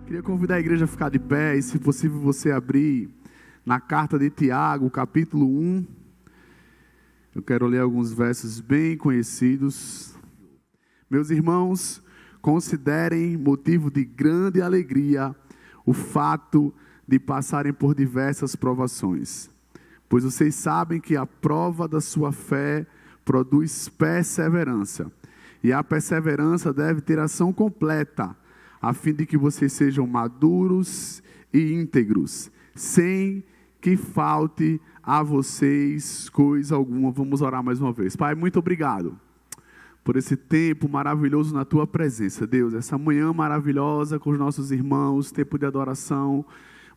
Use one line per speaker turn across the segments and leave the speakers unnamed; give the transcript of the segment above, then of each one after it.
Queria convidar a igreja a ficar de pé e, se possível, você abrir na carta de Tiago, capítulo 1. Eu quero ler alguns versos bem conhecidos. Meus irmãos, considerem motivo de grande alegria o fato de passarem por diversas provações, pois vocês sabem que a prova da sua fé produz perseverança, e a perseverança deve ter ação completa, a fim de que vocês sejam maduros e íntegros, sem que falte a vocês coisa alguma. Vamos orar mais uma vez. Pai, muito obrigado por esse tempo maravilhoso na Tua presença, Deus. Essa manhã maravilhosa com os nossos irmãos, tempo de adoração,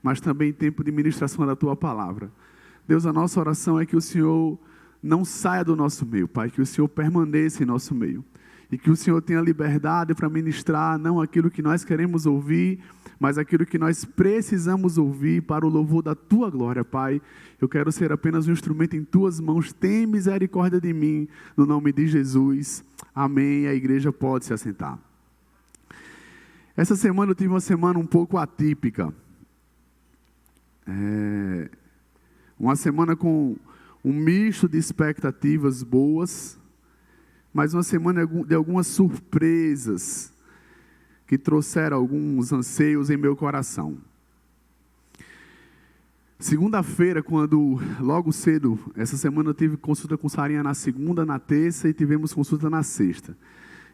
mas também tempo de ministração da Tua palavra. Deus, a nossa oração é que o Senhor não saia do nosso meio, Pai, que o Senhor permaneça em nosso meio. E que o Senhor tenha liberdade para ministrar, não aquilo que nós queremos ouvir, mas aquilo que nós precisamos ouvir para o louvor da Tua glória, Pai. Eu quero ser apenas um instrumento em Tuas mãos. Tem misericórdia de mim, no nome de Jesus. Amém. A igreja pode se assentar. Essa semana eu tive uma semana um pouco atípica. Uma semana com um misto de expectativas boas, mas uma semana de algumas surpresas que trouxeram alguns anseios em meu coração. Segunda-feira, quando logo cedo, essa semana eu tive consulta com Sarinha na segunda, na terça e tivemos consulta na sexta.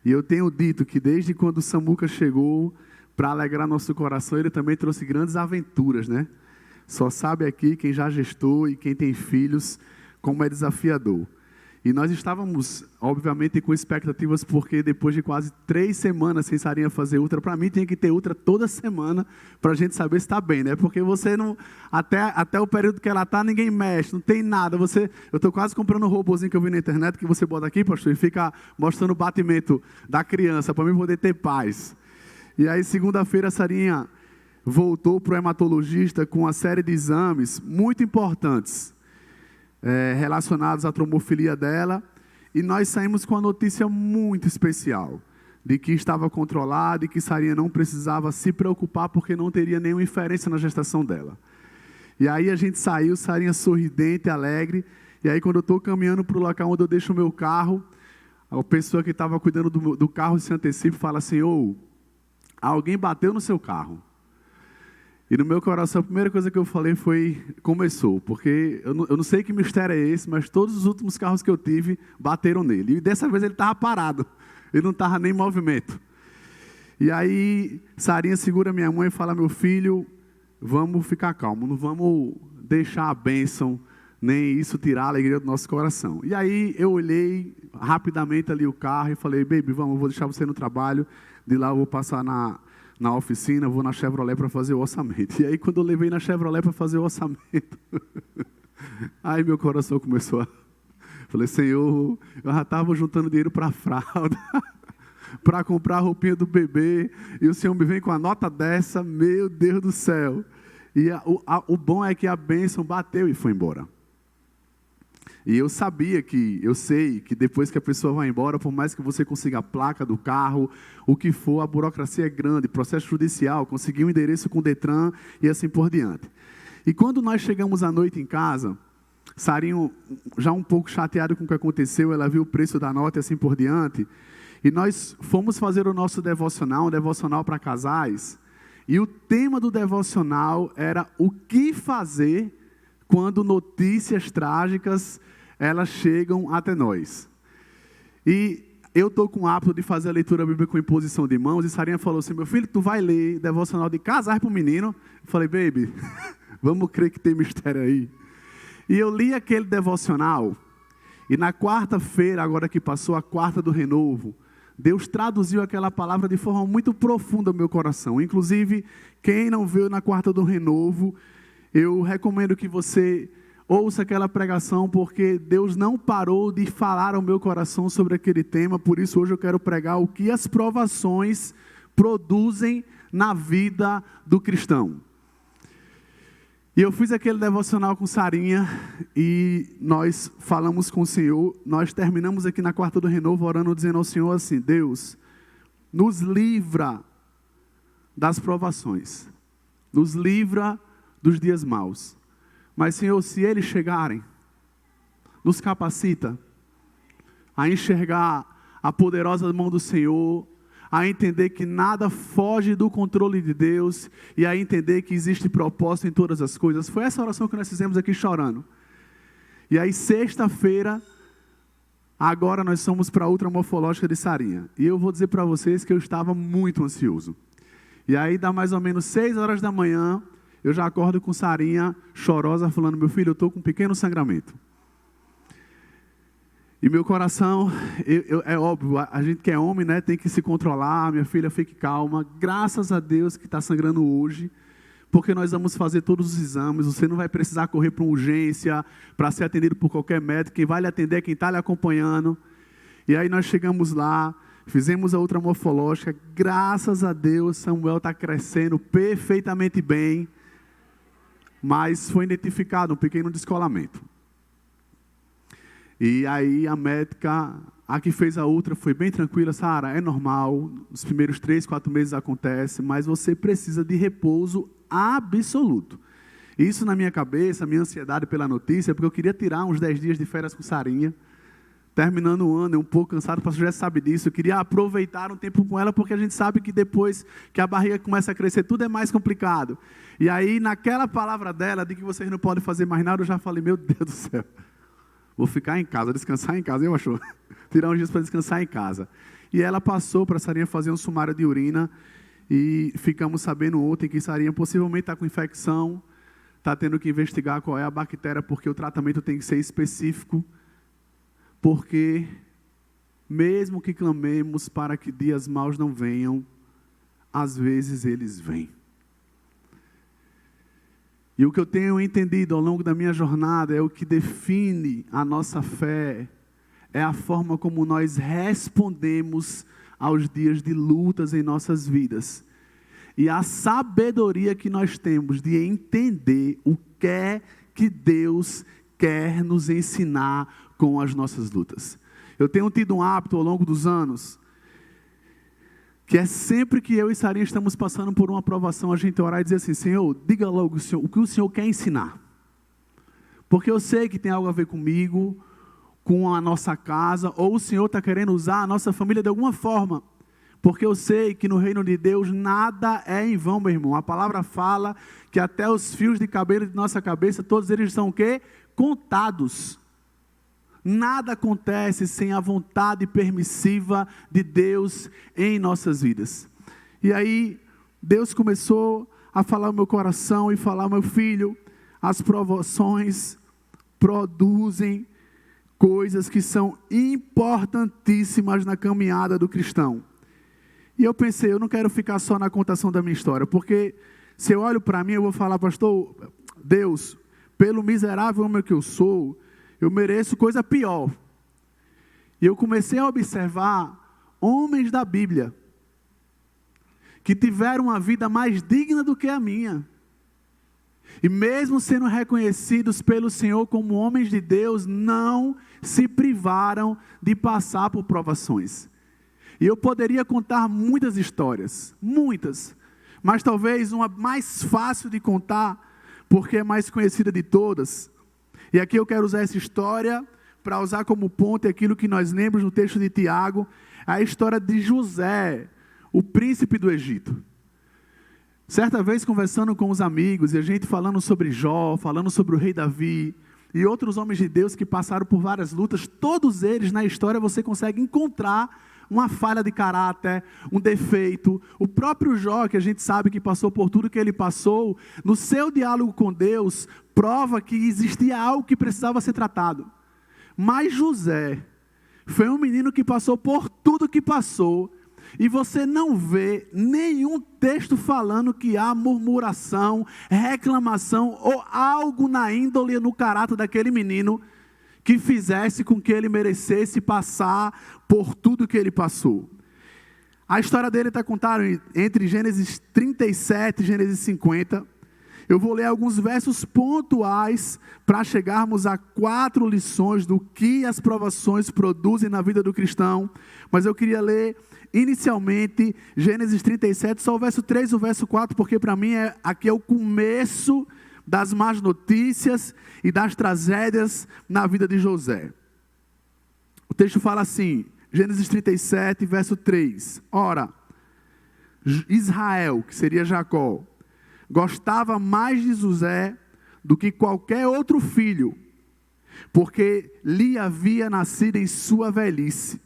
E eu tenho dito que desde quando o Samuca chegou, para alegrar nosso coração, ele também trouxe grandes aventuras, né? Só sabe aqui quem já gestou e quem tem filhos, como é desafiador. E nós estávamos, obviamente, com expectativas, porque depois de quase 3 semanas sem Sarinha fazer ultra, para mim tinha que ter ultra toda semana, para a gente saber se está bem, né? Porque você não, até o período que ela está, ninguém mexe, não tem nada. Eu estou quase comprando um robozinho que eu vi na internet, que você bota aqui, pastor, e fica mostrando o batimento da criança, para mim poder ter paz. E aí, segunda-feira, a Sarinha voltou para o hematologista com uma série de exames muito importantes, relacionados à trombofilia dela, e nós saímos com uma notícia muito especial, de que estava controlado e que Sarinha não precisava se preocupar porque não teria nenhuma inferência na gestação dela. E aí a gente saiu, Sarinha sorridente, alegre, e aí quando eu estou caminhando para o local onde eu deixo o meu carro, a pessoa que estava cuidando do carro se antecipa e fala assim: alguém bateu no seu carro. E no meu coração, a primeira coisa que eu falei foi: começou, porque eu não sei que mistério é esse, mas todos os últimos carros que eu tive bateram nele. E dessa vez ele estava parado, ele não estava nem em movimento. E aí, Sarinha segura minha mãe e fala: meu filho, vamos ficar calmo, não vamos deixar a bênção, nem isso tirar a alegria do nosso coração. E aí eu olhei rapidamente ali o carro e falei: baby, vamos, eu vou deixar você no trabalho, de lá eu vou passar na oficina, vou na Chevrolet para fazer o orçamento. E aí, quando eu levei na Chevrolet para fazer o orçamento, aí meu coração começou a... Falei: Senhor, eu já estava juntando dinheiro para a fralda, para comprar a roupinha do bebê, e o Senhor me vem com a nota dessa, meu Deus do céu. E o bom é que a bênção bateu e foi embora. E eu sei que depois que a pessoa vai embora, por mais que você consiga a placa do carro, o que for, a burocracia é grande, processo judicial, conseguir um endereço com o Detran e assim por diante. E quando nós chegamos à noite em casa, Sarinho, já um pouco chateado com o que aconteceu, ela viu o preço da nota e assim por diante, e nós fomos fazer o nosso devocional, um devocional para casais, e o tema do devocional era o que fazer quando notícias trágicas elas chegam até nós. E eu estou com o hábito de fazer a leitura bíblica com imposição de mãos, e Sarinha falou assim: meu filho, tu vai ler devocional de casar para o menino? Eu falei: baby, vamos crer que tem mistério aí. E eu li aquele devocional, e na quarta-feira, agora que passou a quarta do renovo, Deus traduziu aquela palavra de forma muito profunda ao meu coração. Inclusive, quem não veio na quarta do renovo, eu recomendo que você ouça aquela pregação, porque Deus não parou de falar ao meu coração sobre aquele tema. Por isso hoje eu quero pregar o que as provações produzem na vida do cristão. E eu fiz aquele devocional com Sarinha e nós falamos com o Senhor. Nós terminamos aqui na quarta do renovo orando, dizendo ao Senhor assim: Deus, nos livra das provações. Nos livra dos dias maus. Mas, Senhor, se eles chegarem, nos capacita a enxergar a poderosa mão do Senhor, a entender que nada foge do controle de Deus e a entender que existe propósito em todas as coisas. Foi essa oração que nós fizemos aqui chorando. E aí, sexta-feira, agora nós somos para a ultramorfológica de Sarinha. E eu vou dizer para vocês que eu estava muito ansioso. E aí, dá mais ou menos 6 horas da manhã, eu já acordo com Sarinha chorosa, falando: meu filho, eu estou com um pequeno sangramento. E meu coração, é óbvio, a gente que é homem, né, tem que se controlar. Minha filha, fique calma. Graças a Deus que está sangrando hoje, porque nós vamos fazer todos os exames. Você não vai precisar correr para uma urgência, para ser atendido por qualquer médico. Quem vai lhe atender é quem está lhe acompanhando. E aí nós chegamos lá, fizemos a ultramorfológica. Graças a Deus, Samuel está crescendo perfeitamente bem. Mas foi identificado um pequeno descolamento. E aí a médica, a que fez a outra, foi bem tranquila: Sara, é normal, nos primeiros 3, 4 meses acontece, mas você precisa de repouso absoluto. Isso na minha cabeça, minha ansiedade pela notícia, porque eu queria tirar uns 10 dias de férias com Sarinha, terminando o ano, eu um pouco cansado, o pastor já sabe disso, eu queria aproveitar um tempo com ela, porque a gente sabe que depois que a barriga começa a crescer, tudo é mais complicado. E aí, naquela palavra dela, de que vocês não podem fazer mais nada, eu já falei: meu Deus do céu. Vou ficar em casa, descansar em casa, eu acho. Tirar uns dias para descansar em casa. E ela passou para a Sarinha fazer um sumário de urina. E ficamos sabendo ontem que Sarinha possivelmente está com infecção. Está tendo que investigar qual é a bactéria, porque o tratamento tem que ser específico. Porque, mesmo que clamemos para que dias maus não venham, às vezes eles vêm. E o que eu tenho entendido ao longo da minha jornada é o que define a nossa fé, é a forma como nós respondemos aos dias de lutas em nossas vidas. E a sabedoria que nós temos de entender o que é que Deus quer nos ensinar com as nossas lutas. Eu tenho tido um hábito ao longo dos anos, que é sempre que eu e Sarinha estamos passando por uma provação, a gente orar e dizer assim: Senhor, diga logo o que o Senhor quer ensinar. Porque eu sei que tem algo a ver comigo, com a nossa casa, ou o Senhor está querendo usar a nossa família de alguma forma. Porque eu sei que no reino de Deus nada é em vão, meu irmão. A palavra fala que até os fios de cabelo de nossa cabeça, todos eles são o quê? Contados. Nada acontece sem a vontade permissiva de Deus em nossas vidas. E aí, Deus começou a falar no meu coração e falar: meu filho, as provações produzem coisas que são importantíssimas na caminhada do cristão. E eu pensei: eu não quero ficar só na contação da minha história, porque se eu olho para mim, eu vou falar: pastor, Deus, pelo miserável homem que eu sou, eu mereço coisa pior. E eu comecei a observar homens da Bíblia que tiveram uma vida mais digna do que a minha. E mesmo sendo reconhecidos pelo Senhor como homens de Deus, não se privaram de passar por provações. E eu poderia contar muitas histórias, muitas. Mas talvez uma mais fácil de contar, porque é mais conhecida de todas. E aqui eu quero usar essa história para usar como ponto aquilo que nós lemos no texto de Tiago, a história de José, o príncipe do Egito. Certa vez conversando com os amigos, e a gente falando sobre Jó, falando sobre o rei Davi, e outros homens de Deus que passaram por várias lutas, todos eles na história você consegue encontrar uma falha de caráter, um defeito. O próprio Jó, que a gente sabe que passou por tudo que ele passou, no seu diálogo com Deus, prova que existia algo que precisava ser tratado. Mas José foi um menino que passou por tudo que passou, e você não vê nenhum texto falando que há murmuração, reclamação, ou algo na índole, no caráter daquele menino, que fizesse com que ele merecesse passar por tudo que ele passou. A história dele está contada entre Gênesis 37 e Gênesis 50. Eu vou ler alguns versos pontuais para chegarmos a 4 lições do que as provações produzem na vida do cristão. Mas eu queria ler inicialmente Gênesis 37, só o verso 3 e o verso 4, porque para mim aqui é o começo das más notícias e das tragédias na vida de José. O texto fala assim, Gênesis 37, verso 3. Ora, Israel, que seria Jacó, gostava mais de José do que qualquer outro filho, porque lhe havia nascido em sua velhice.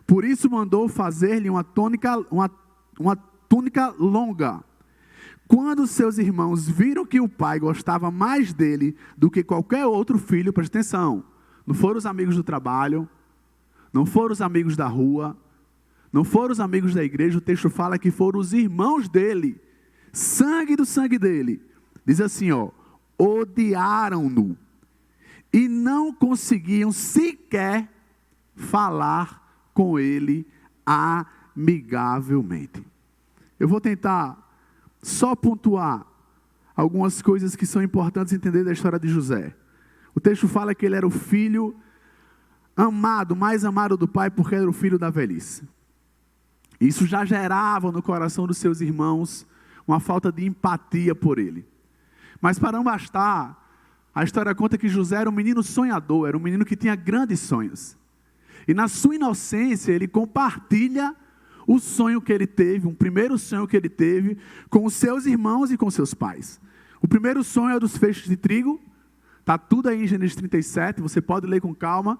Por isso mandou fazer-lhe uma túnica longa. Quando seus irmãos viram que o pai gostava mais dele do que qualquer outro filho, presta atenção, não foram os amigos do trabalho, não foram os amigos da rua, não foram os amigos da igreja, o texto fala que foram os irmãos dele, sangue do sangue dele. Diz assim, odiaram-no e não conseguiam sequer falar com ele amigavelmente. Eu vou tentar só pontuar algumas coisas que são importantes entender da história de José. O texto fala que ele era o filho amado, mais amado do pai, porque era o filho da velhice. Isso já gerava no coração dos seus irmãos uma falta de empatia por ele. Mas para não bastar, a história conta que José era um menino sonhador, era um menino que tinha grandes sonhos. E na sua inocência, ele compartilha o sonho que ele teve, um primeiro sonho que ele teve, com os seus irmãos e com seus pais. O primeiro sonho é o dos feixes de trigo, está tudo aí em Gênesis 37, você pode ler com calma.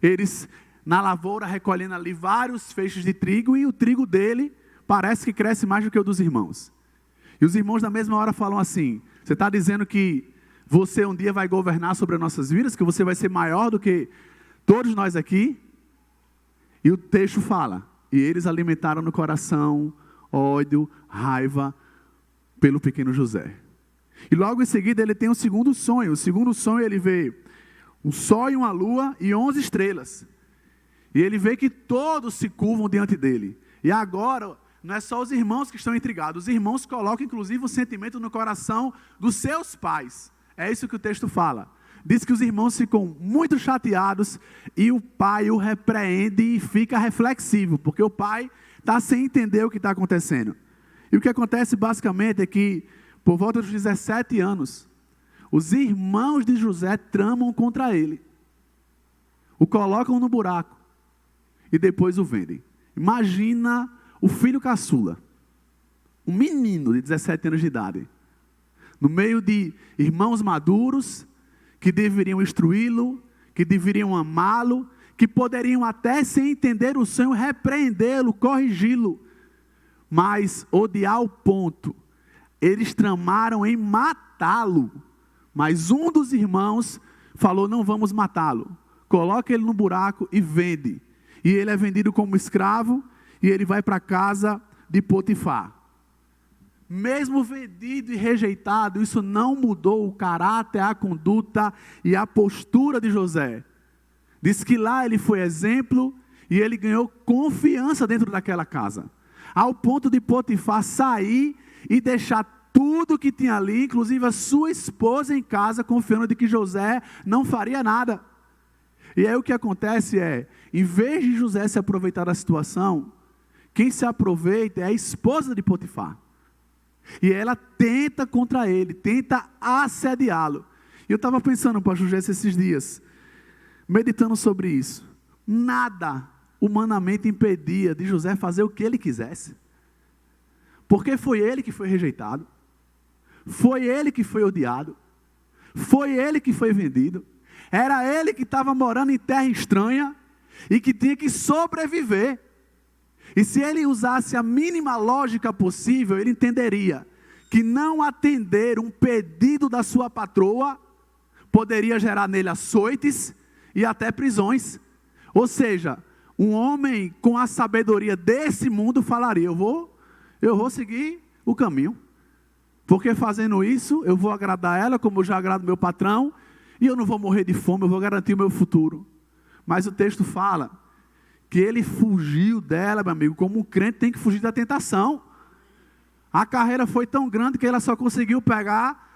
Eles na lavoura recolhendo ali vários feixes de trigo, e o trigo dele parece que cresce mais do que o dos irmãos. E os irmãos na mesma hora falam assim, você está dizendo que você um dia vai governar sobre as nossas vidas, que você vai ser maior do que todos nós aqui? E o texto fala, e eles alimentaram no coração ódio, raiva pelo pequeno José. E logo em seguida ele tem um segundo sonho. O segundo sonho ele vê um sol e uma lua e 11 estrelas. E ele vê que todos se curvam diante dele. E agora não é só os irmãos que estão intrigados. Os irmãos colocam inclusive o sentimento no coração dos seus pais. É isso que o texto fala. Diz que os irmãos ficam muito chateados e o pai o repreende e fica reflexivo, porque o pai está sem entender o que está acontecendo. E o que acontece basicamente é que, por volta dos 17 anos, os irmãos de José tramam contra ele. O colocam no buraco e depois o vendem. Imagina o filho caçula, um menino de 17 anos de idade, no meio de irmãos maduros, que deveriam instruí-lo, que deveriam amá-lo, que poderiam até, sem entender o sonho, repreendê-lo, corrigi-lo, mas odiar ao ponto. Eles tramaram em matá-lo, mas um dos irmãos falou, não vamos matá-lo, coloca ele no buraco e vende. E ele é vendido como escravo, e ele vai para a casa de Potifar. Mesmo vendido e rejeitado, isso não mudou o caráter, a conduta e a postura de José. Diz que lá ele foi exemplo e ele ganhou confiança dentro daquela casa. Ao ponto de Potifar sair e deixar tudo que tinha ali, inclusive a sua esposa em casa, confiando de que José não faria nada. E aí o que acontece é, em vez de José se aproveitar da situação, quem se aproveita é a esposa de Potifar. E ela tenta contra ele, tenta assediá-lo. E eu estava pensando, pastor José, esses dias, meditando sobre isso. Nada humanamente impedia de José fazer o que ele quisesse. Porque foi ele que foi rejeitado. Foi ele que foi odiado. Foi ele que foi vendido. Era ele que estava morando em terra estranha e que tinha que sobreviver. E se ele usasse a mínima lógica possível, ele entenderia que não atender um pedido da sua patroa poderia gerar nele açoites e até prisões. Ou seja, um homem com a sabedoria desse mundo falaria, eu vou seguir o caminho. Porque fazendo isso, eu vou agradar ela como eu já agrado meu patrão, e eu não vou morrer de fome, eu vou garantir o meu futuro. Mas o texto fala que ele fugiu dela, meu amigo, como um crente tem que fugir da tentação. A carreira foi tão grande que ela só conseguiu pegar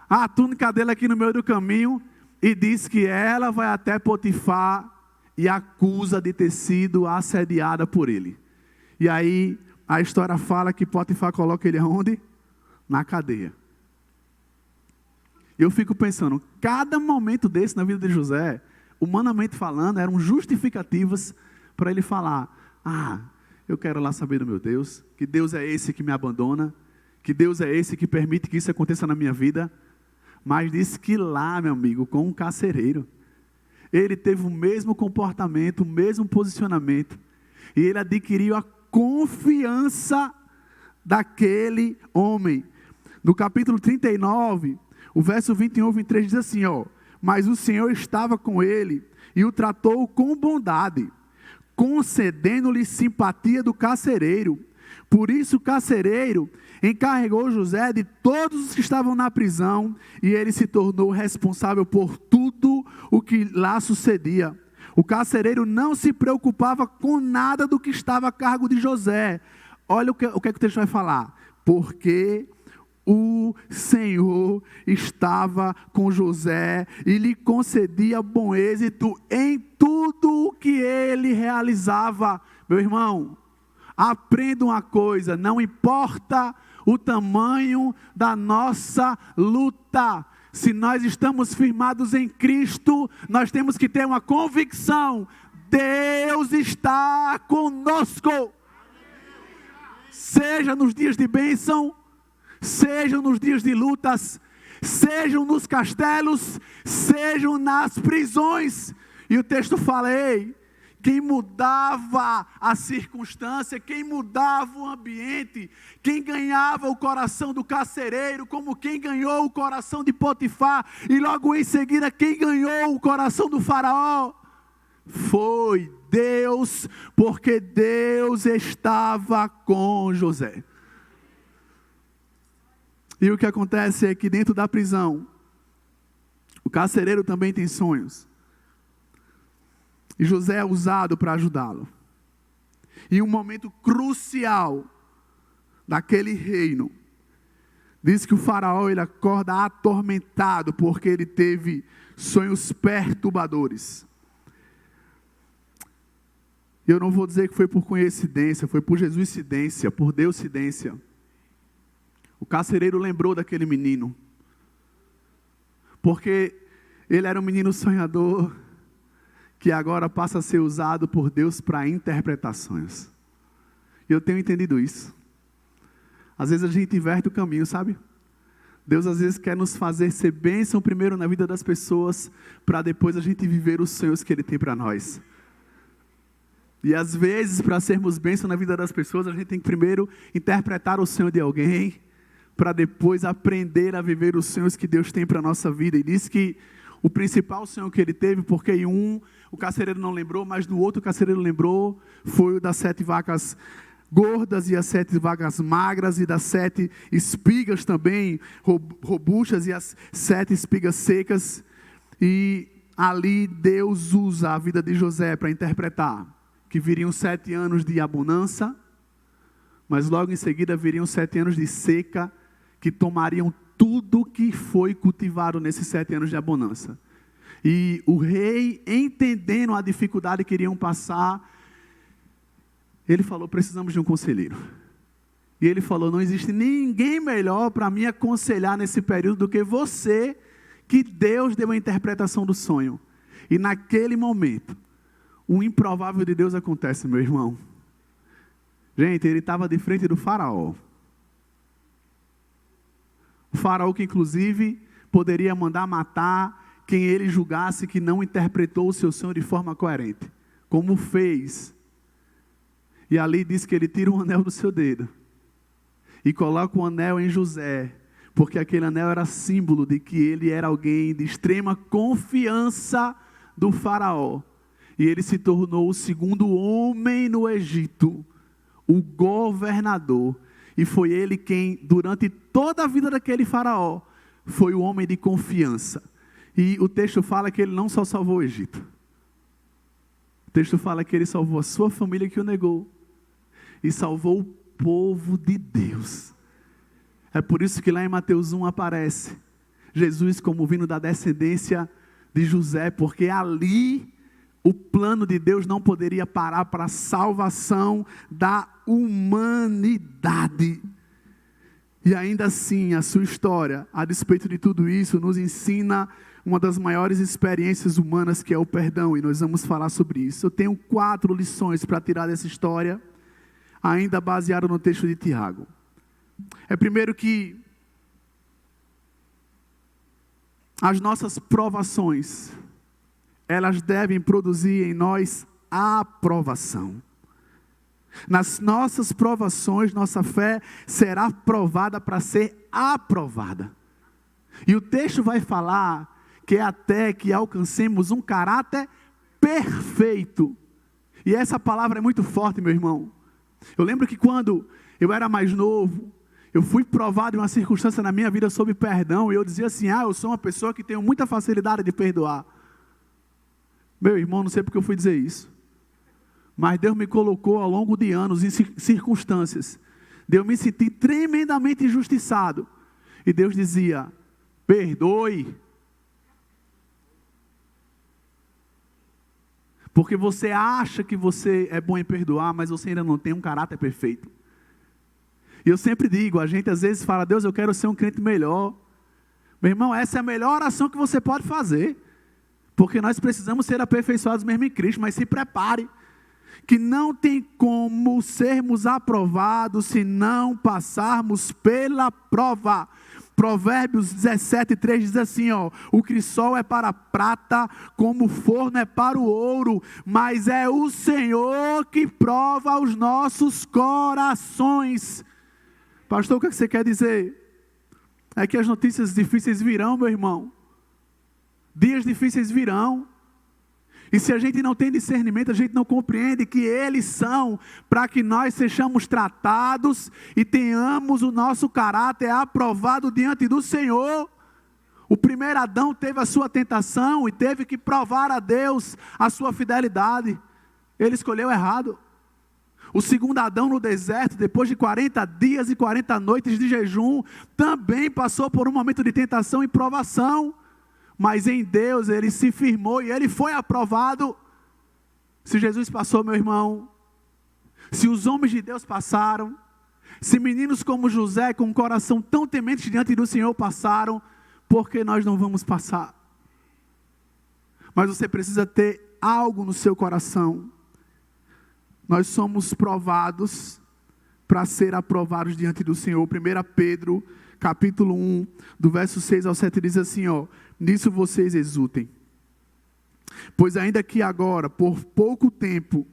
a túnica dele aqui no meio do caminho e diz que ela vai até Potifar e acusa de ter sido assediada por ele. E aí a história fala que Potifar coloca ele aonde? Na cadeia. Eu fico pensando, cada momento desse na vida de José, humanamente falando, eram justificativas para ele falar: eu quero lá saber do meu Deus, que Deus é esse que me abandona, que Deus é esse que permite que isso aconteça na minha vida. Mas diz que lá, meu amigo, com um carcereiro, ele teve o mesmo comportamento, o mesmo posicionamento, e ele adquiriu a confiança daquele homem. No capítulo 39, o verso 21 e 23 diz assim, mas o Senhor estava com ele e o tratou com bondade, concedendo-lhe simpatia do carcereiro. Por isso o carcereiro encarregou José de todos os que estavam na prisão, e ele se tornou responsável por tudo o que lá sucedia. O carcereiro não se preocupava com nada do que estava a cargo de José. Olha o que o texto vai falar. Porque o Senhor estava com José e lhe concedia bom êxito em tudo o que ele realizava. Meu irmão, aprenda uma coisa: não importa o tamanho da nossa luta, se nós estamos firmados em Cristo, nós temos que ter uma convicção: Deus está conosco. Seja nos dias de bênção, sejam nos dias de lutas, sejam nos castelos, sejam nas prisões. E o texto fala: quem mudava a circunstância, quem mudava o ambiente, quem ganhava o coração do carcereiro, como quem ganhou o coração de Potifar, e logo em seguida quem ganhou o coração do faraó, foi Deus, porque Deus estava com José. E o que acontece é que dentro da prisão, o carcereiro também tem sonhos. E José é usado para ajudá-lo. E um momento crucial daquele reino, diz que o faraó ele acorda atormentado, porque ele teve sonhos perturbadores. Eu não vou dizer que foi por coincidência, foi por Jesuscidência, por Deuscidência. O carcereiro lembrou daquele menino, porque ele era um menino sonhador, que agora passa a ser usado por Deus para interpretações. E eu tenho entendido isso. Às vezes a gente inverte o caminho, sabe? Deus às vezes quer nos fazer ser bênção primeiro na vida das pessoas, para depois a gente viver os sonhos que Ele tem para nós. E às vezes, para sermos bênção na vida das pessoas, a gente tem que primeiro interpretar o sonho de alguém, para depois aprender a viver os sonhos que Deus tem para a nossa vida. E diz que o principal sonho que ele teve, porque em um o carcereiro não lembrou, mas no outro o carcereiro lembrou, foi o das 7 vacas gordas e as 7 vacas magras, e das 7 espigas também robustas e as 7 espigas secas. E ali Deus usa a vida de José para interpretar que viriam 7 anos de abundância, mas logo em seguida viriam 7 anos de seca, que tomariam tudo que foi cultivado nesses 7 anos de abundância. E o rei, entendendo a dificuldade que iriam passar, ele falou: precisamos de um conselheiro. E ele falou: não existe ninguém melhor para me aconselhar nesse período do que você, que Deus deu a interpretação do sonho. E naquele momento, o improvável de Deus acontece, meu irmão. Gente, ele estava de frente do faraó. O faraó que inclusive poderia mandar matar quem ele julgasse que não interpretou o seu sonho de forma coerente, como fez. E ali diz que ele tira um anel do seu dedo e coloca o anel em José, porque aquele anel era símbolo de que ele era alguém de extrema confiança do faraó. E ele se tornou o segundo homem no Egito, o governador. E foi ele quem, durante toda a vida daquele faraó, foi o homem de confiança. E o texto fala que ele não só salvou o Egito. O texto fala que ele salvou a sua família que o negou. E salvou o povo de Deus. É por isso que lá em Mateus 1 aparece Jesus como vindo da descendência de José. Porque ali o plano de Deus não poderia parar para a salvação da humanidade. E ainda assim, a sua história, a despeito de tudo isso, nos ensina uma das maiores experiências humanas, que é o perdão. E nós vamos falar sobre isso. Eu tenho 4 lições para tirar dessa história, ainda baseado no texto de Tiago. Primeiro que as nossas provações, elas devem produzir em nós aprovação. Nas nossas provações, nossa fé será provada para ser aprovada. E o texto vai falar que é até que alcancemos um caráter perfeito. E essa palavra é muito forte, meu irmão. Eu lembro que quando eu era mais novo, eu fui provado em uma circunstância na minha vida sobre perdão, e eu dizia assim, eu sou uma pessoa que tenho muita facilidade de perdoar. Meu irmão, não sei porque eu fui dizer isso. Mas Deus me colocou ao longo de anos em circunstâncias de eu me sentir tremendamente injustiçado. E Deus dizia, perdoe. Porque você acha que você é bom em perdoar, mas você ainda não tem um caráter perfeito. E eu sempre digo, a gente às vezes fala, Deus, eu quero ser um crente melhor. Meu irmão, essa é a melhor oração que você pode fazer. Porque nós precisamos ser aperfeiçoados mesmo em Cristo, mas se prepare. Que não tem como sermos aprovados se não passarmos pela prova. Provérbios 17:3 diz assim, o crisol é para a prata, como o forno é para o ouro, mas é o Senhor que prova os nossos corações. Pastor, o que você quer dizer? É que as notícias difíceis virão, meu irmão. Dias difíceis virão. E se a gente não tem discernimento, a gente não compreende que eles são para que nós sejamos tratados e tenhamos o nosso caráter aprovado diante do Senhor. O primeiro Adão teve a sua tentação e teve que provar a Deus a sua fidelidade. Ele escolheu errado. O segundo Adão no deserto, depois de 40 dias e 40 noites de jejum, também passou por um momento de tentação e provação. Mas em Deus ele se firmou e ele foi aprovado. Se Jesus passou, meu irmão, se os homens de Deus passaram, se meninos como José, com um coração tão temente diante do Senhor passaram, por que nós não vamos passar? Mas você precisa ter algo no seu coração. Nós somos provados para ser aprovados diante do Senhor. 1 Pedro, capítulo 1, do verso 6 ao 7, diz assim, nisso vocês exultem, pois ainda que agora, por pouco tempo,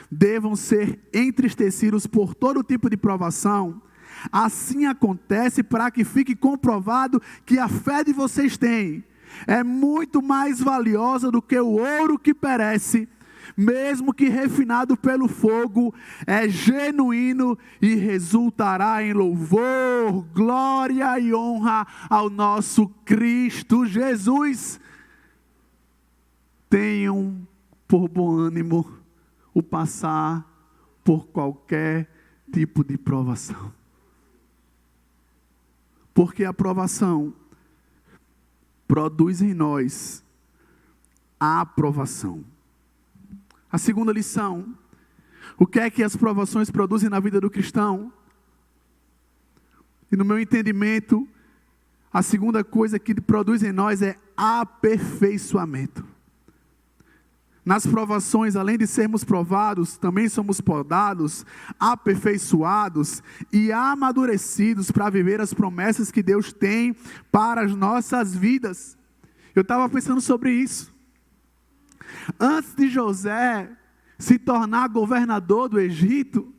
devam ser entristecidos por todo tipo de provação, assim acontece para que fique comprovado que a fé de vocês tem, é muito mais valiosa do que o ouro que perece, mesmo que refinado pelo fogo, é genuíno e resultará em louvor, glória e honra ao nosso Cristo Jesus. Tenham por bom ânimo o passar por qualquer tipo de provação. Porque a provação produz em nós a aprovação. A segunda lição, o que é que as provações produzem na vida do cristão? E no meu entendimento, a segunda coisa que produz em nós é aperfeiçoamento. Nas provações, além de sermos provados, também somos podados, aperfeiçoados e amadurecidos para viver as promessas que Deus tem para as nossas vidas. Eu estava pensando sobre isso. Antes de José se tornar governador do Egito,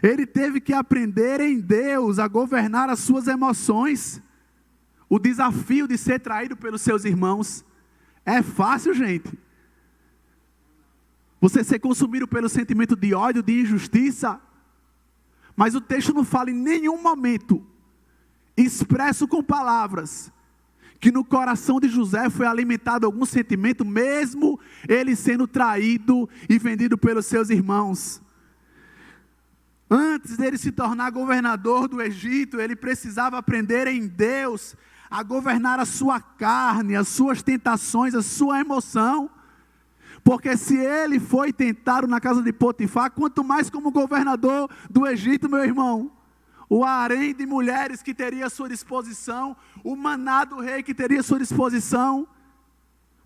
ele teve que aprender em Deus a governar as suas emoções. O desafio de ser traído pelos seus irmãos é fácil, gente. Você ser consumido pelo sentimento de ódio, de injustiça, mas o texto não fala em nenhum momento, expresso com palavras, que no coração de José foi alimentado algum sentimento, mesmo ele sendo traído e vendido pelos seus irmãos. Antes dele se tornar governador do Egito, ele precisava aprender em Deus a governar a sua carne, as suas tentações, a sua emoção. Porque se ele foi tentado na casa de Potifar, quanto mais como governador do Egito, meu irmão. O harém de mulheres que teria à sua disposição, o maná do rei que teria à sua disposição.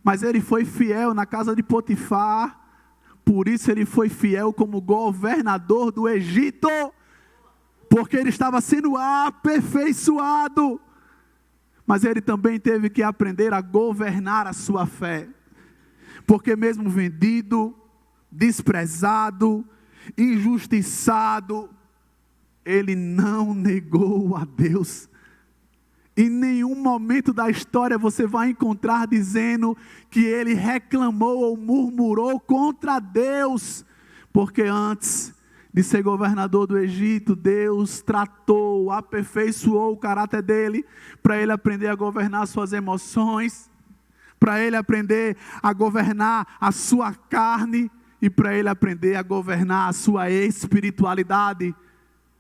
Mas ele foi fiel na casa de Potifar, por isso ele foi fiel como governador do Egito, porque ele estava sendo aperfeiçoado. Mas ele também teve que aprender a governar a sua fé, porque mesmo vendido, desprezado, injustiçado, ele não negou a Deus. Em nenhum momento da história você vai encontrar dizendo que ele reclamou ou murmurou contra Deus, porque antes de ser governador do Egito, Deus tratou, aperfeiçoou o caráter dele, para ele aprender a governar suas emoções, para ele aprender a governar a sua carne, e para ele aprender a governar a sua espiritualidade.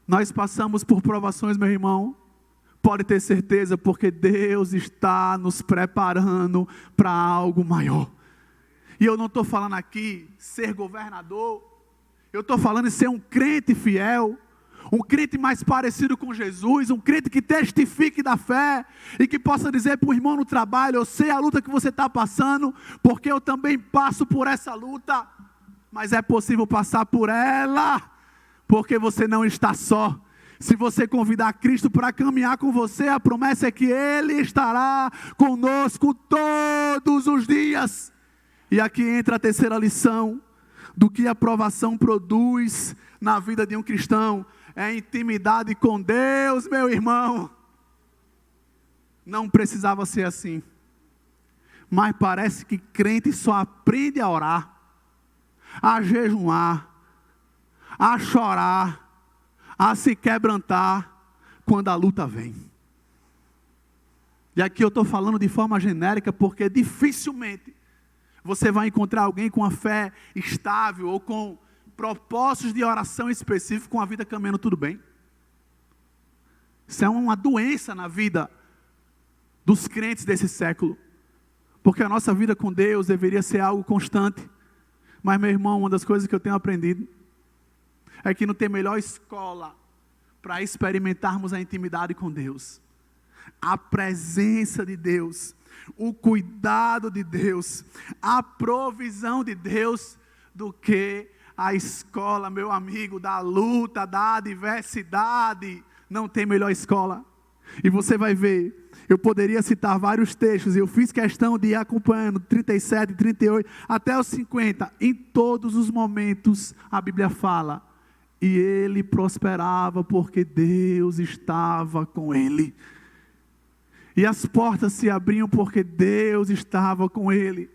Nós passamos por provações, meu irmão, pode ter certeza, porque Deus está nos preparando para algo maior. E eu não estou falando aqui ser governador, eu estou falando em ser um crente fiel, um crente mais parecido com Jesus, um crente que testifique da fé, e que possa dizer para o irmão no trabalho: eu sei a luta que você está passando, porque eu também passo por essa luta, mas é possível passar por ela, porque você não está só. Se você convidar Cristo para caminhar com você, a promessa é que Ele estará conosco todos os dias. E aqui entra a terceira lição do que a provação produz na vida de um cristão: é intimidade com Deus, meu irmão. Não precisava ser assim, mas parece que crente só aprende a orar, a jejuar, a chorar, a se quebrantar quando a luta vem. E aqui eu estou falando de forma genérica, porque dificilmente você vai encontrar alguém com a fé estável, ou com propósitos de oração específicos, com a vida caminhando tudo bem. Isso é uma doença na vida dos crentes desse século, porque a nossa vida com Deus deveria ser algo constante. Mas, meu irmão, uma das coisas que eu tenho aprendido é que não tem melhor escola para experimentarmos a intimidade com Deus, a presença de Deus, o cuidado de Deus, a provisão de Deus, do que a escola, meu amigo, da luta, da adversidade. Não tem melhor escola. E você vai ver, eu poderia citar vários textos, eu fiz questão de ir acompanhando 37, 38, até os 50, em todos os momentos a Bíblia fala: e ele prosperava porque Deus estava com ele. E as portas se abriam porque Deus estava com ele.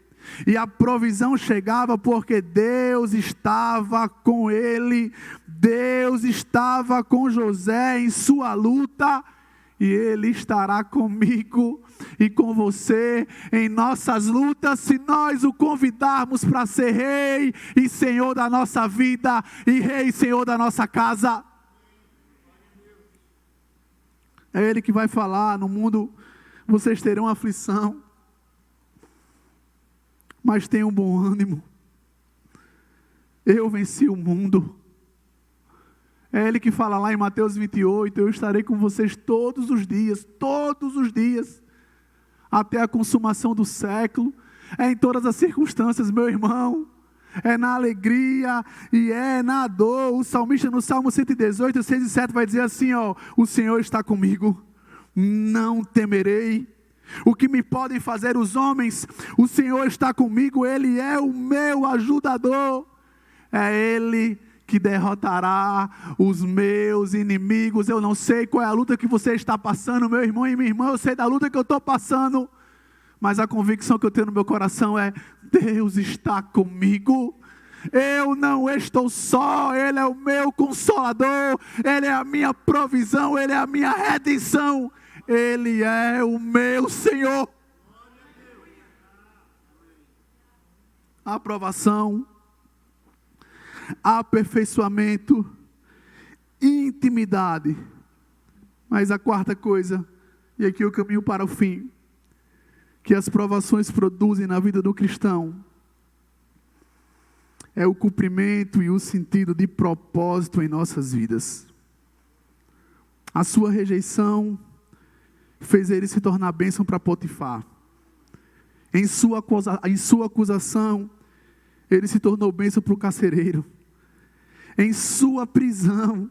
E a provisão chegava porque Deus estava com ele. Deus estava com José em sua luta, e Ele estará comigo e com você em nossas lutas, se nós o convidarmos para ser Rei e Senhor da nossa vida, e Rei e Senhor da nossa casa. É Ele que vai falar: no mundo vocês terão aflição, mas tenham bom ânimo, eu venci o mundo. É Ele que fala lá em Mateus 28, eu estarei com vocês todos os dias, até a consumação do século. É em todas as circunstâncias, meu irmão, é na alegria e é na dor. O salmista no Salmo 118, 6 e 7 vai dizer assim, ó: o Senhor está comigo, não temerei. O que me podem fazer os homens? O Senhor está comigo, Ele é o meu ajudador. É Ele que derrotará os meus inimigos. Eu não sei qual é a luta que você está passando, meu irmão e minha irmã, eu sei da luta que eu estou passando, mas a convicção que eu tenho no meu coração é: Deus está comigo. Eu não estou só, Ele é o meu consolador, Ele é a minha provisão, Ele é a minha redenção, Ele é o meu Senhor. Aprovação, aperfeiçoamento, intimidade. Mas a quarta coisa, e aqui eu caminho para o fim, que as provações produzem na vida do cristão, é o cumprimento e o sentido de propósito em nossas vidas. A sua rejeição fez ele se tornar bênção para Potifar. Em sua acusação, ele se tornou bênção para o carcereiro. Em sua prisão,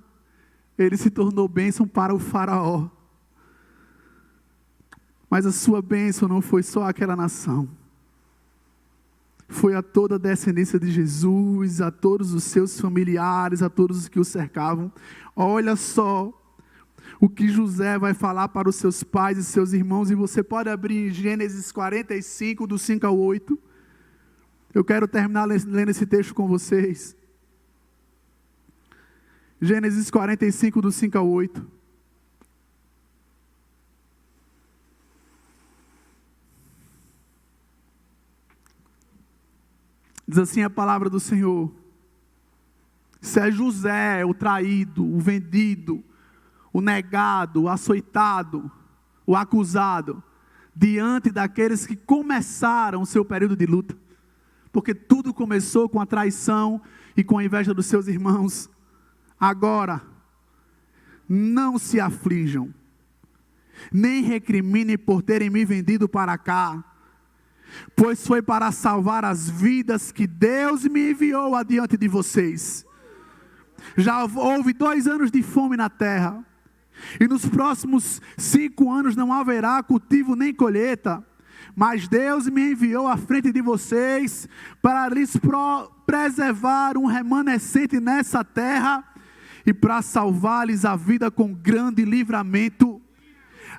ele se tornou bênção para o faraó. Mas a sua bênção não foi só aquela nação. Foi a toda a descendência de Jesus, a todos os seus familiares, a todos os que o cercavam. Olha só o que José vai falar para os seus pais e seus irmãos. E você pode abrir em Gênesis 45, do 5 ao 8. Eu quero terminar lendo esse texto com vocês. Gênesis 45, do 5 ao 8. Diz assim a palavra do Senhor. Se é José, o traído, o vendido, o negado, o açoitado, o acusado, diante daqueles que começaram o seu período de luta, porque tudo começou com a traição e com a inveja dos seus irmãos. Agora, não se aflijam, nem recriminem por terem me vendido para cá, pois foi para salvar as vidas que Deus me enviou adiante de vocês. Já houve 2 anos de fome na terra, e nos próximos 5 anos não haverá cultivo nem colheita, mas Deus me enviou à frente de vocês para lhes preservar um remanescente nessa terra e para salvar-lhes a vida com grande livramento.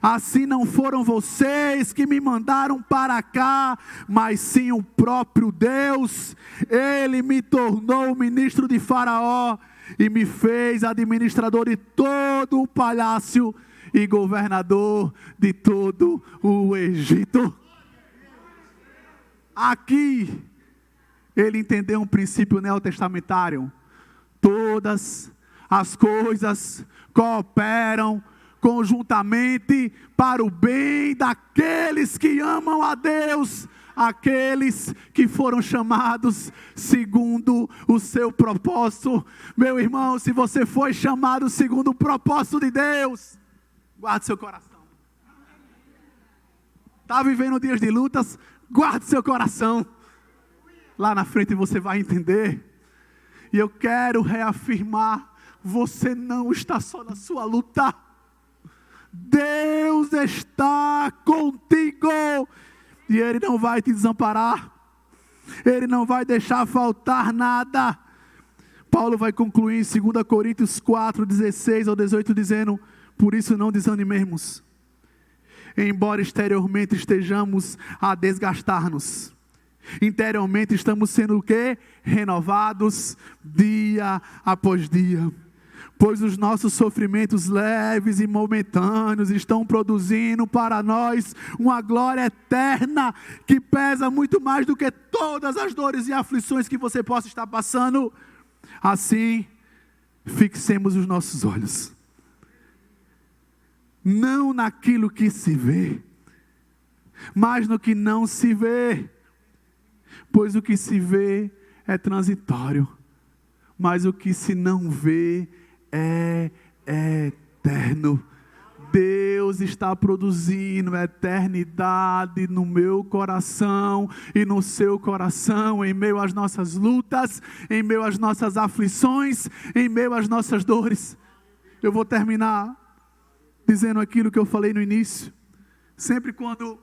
Assim não foram vocês que me mandaram para cá, mas sim o próprio Deus. Ele me tornou ministro de Faraó e me fez administrador de todo o palácio e governador de todo o Egito. Aqui, ele entendeu um princípio neotestamentário. Todas as coisas cooperam conjuntamente para o bem daqueles que amam a Deus, aqueles que foram chamados segundo o seu propósito. Meu irmão, se você foi chamado segundo o propósito de Deus, guarde seu coração. Está vivendo dias de lutas? Guarde seu coração. Lá na frente você vai entender. E eu quero reafirmar, você não está só na sua luta. Deus está contigo. E Ele não vai te desamparar. Ele não vai deixar faltar nada. Paulo vai concluir em 2 Coríntios 4, 16 ao 18, dizendo: por isso não desanimemos. Embora exteriormente estejamos a desgastar-nos, interiormente estamos sendo o quê? Renovados dia após dia. Pois os nossos sofrimentos leves e momentâneos estão produzindo para nós uma glória eterna que pesa muito mais do que todas as dores e aflições que você possa estar passando. Assim, fixemos os nossos olhos não naquilo que se vê, mas no que não se vê. Pois o que se vê é transitório, mas o que se não vê é eterno. Deus está produzindo eternidade no meu coração e no seu coração, em meio às nossas lutas, em meio às nossas aflições, em meio às nossas dores. Eu vou terminar dizendo aquilo que eu falei no início. Sempre quando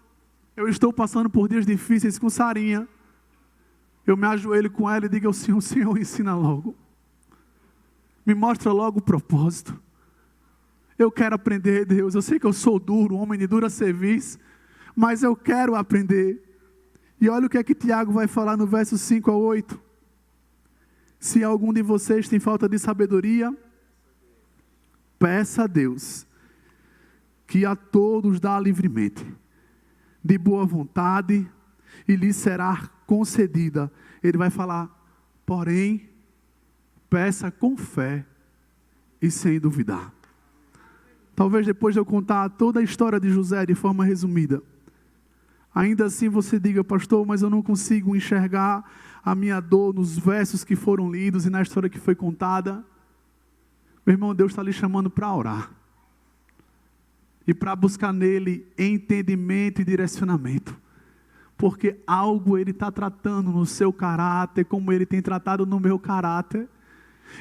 eu estou passando por dias difíceis com Sarinha, eu me ajoelho com ela e digo ao Senhor: Senhor, ensina logo. Me mostra logo o propósito. Eu quero aprender, Deus. Eu sei que eu sou duro, homem de dura cerviz, mas eu quero aprender. E olha o que é que Tiago vai falar no verso 5 a 8. Se algum de vocês tem falta de sabedoria, peça a Deus, que a todos dá livremente, de boa vontade, e lhe será concedida. Ele vai falar: porém, peça com fé e sem duvidar. Talvez depois de eu contar toda a história de José de forma resumida, Ainda assim você diga: pastor, mas eu não consigo enxergar a minha dor nos versos que foram lidos e na história que foi contada. Meu irmão, Deus está lhe chamando para orar. E para buscar nele entendimento e direcionamento. Porque algo Ele está tratando no seu caráter, como Ele tem tratado no meu caráter.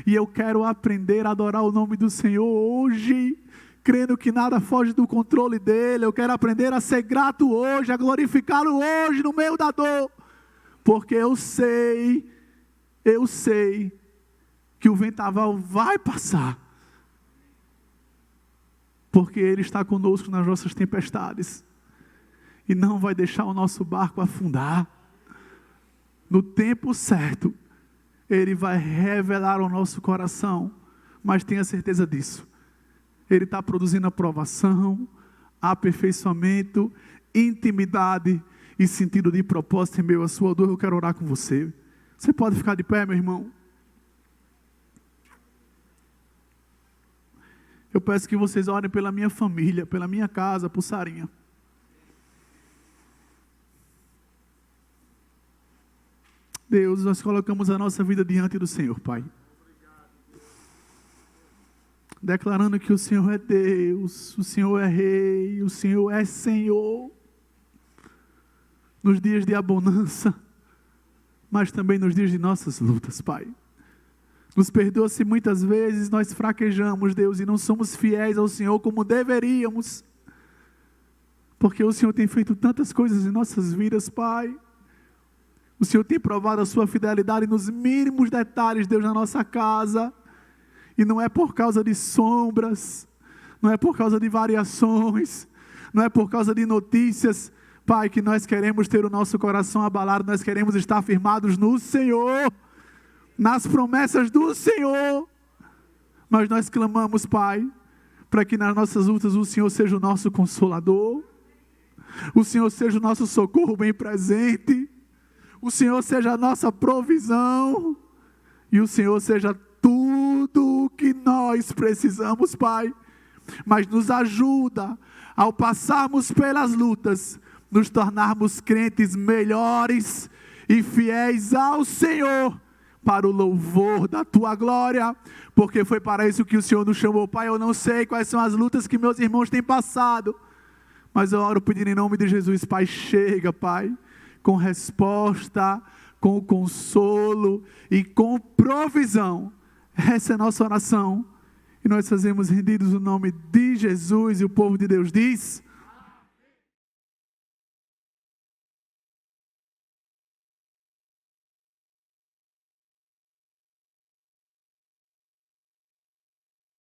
E eu quero aprender a adorar o nome do Senhor hoje, crendo que nada foge do controle dEle. Eu quero aprender a ser grato hoje, a glorificá-lo hoje no meio da dor. Porque eu sei que o vendaval vai passar. Porque Ele está conosco nas nossas tempestades. E não vai deixar o nosso barco afundar. No tempo certo, Ele vai revelar ao nosso coração. Mas tenha certeza disso. Ele está produzindo aprovação, aperfeiçoamento, intimidade e sentido de propósito em meio à sua dor. Eu quero orar com você. Você pode ficar de pé, meu irmão? Eu peço que vocês orem pela minha família, pela minha casa, por Sarinha. Deus, nós colocamos a nossa vida diante do Senhor, Pai. Declarando que o Senhor é Deus, o Senhor é Rei, o Senhor é Senhor. Nos dias de abundância, mas também nos dias de nossas lutas, Pai. Nos perdoa se muitas vezes nós fraquejamos, Deus, e não somos fiéis ao Senhor como deveríamos. Porque o Senhor tem feito tantas coisas em nossas vidas, Pai. O Senhor tem provado a sua fidelidade nos mínimos detalhes, Deus, na nossa casa. E não é por causa de sombras, não é por causa de variações, não é por causa de notícias, Pai, que nós queremos ter o nosso coração abalado. Nós queremos estar firmados no Senhor, nas promessas do Senhor. Mas nós clamamos, Pai, para que nas nossas lutas o Senhor seja o nosso consolador, o Senhor seja o nosso socorro bem presente, o Senhor seja a nossa provisão, e o Senhor seja tudo o que nós precisamos, Pai. Mas nos ajuda, ao passarmos pelas lutas, nos tornarmos crentes melhores e fiéis ao Senhor, para o louvor da Tua glória, porque foi para isso que o Senhor nos chamou, Pai. Eu não sei quais são as lutas que meus irmãos têm passado, mas eu oro pedindo em nome de Jesus, Pai, chega, Pai, com resposta, com consolo e com provisão. Essa é a nossa oração, e nós fazemos rendidos no nome de Jesus, e o povo de Deus diz...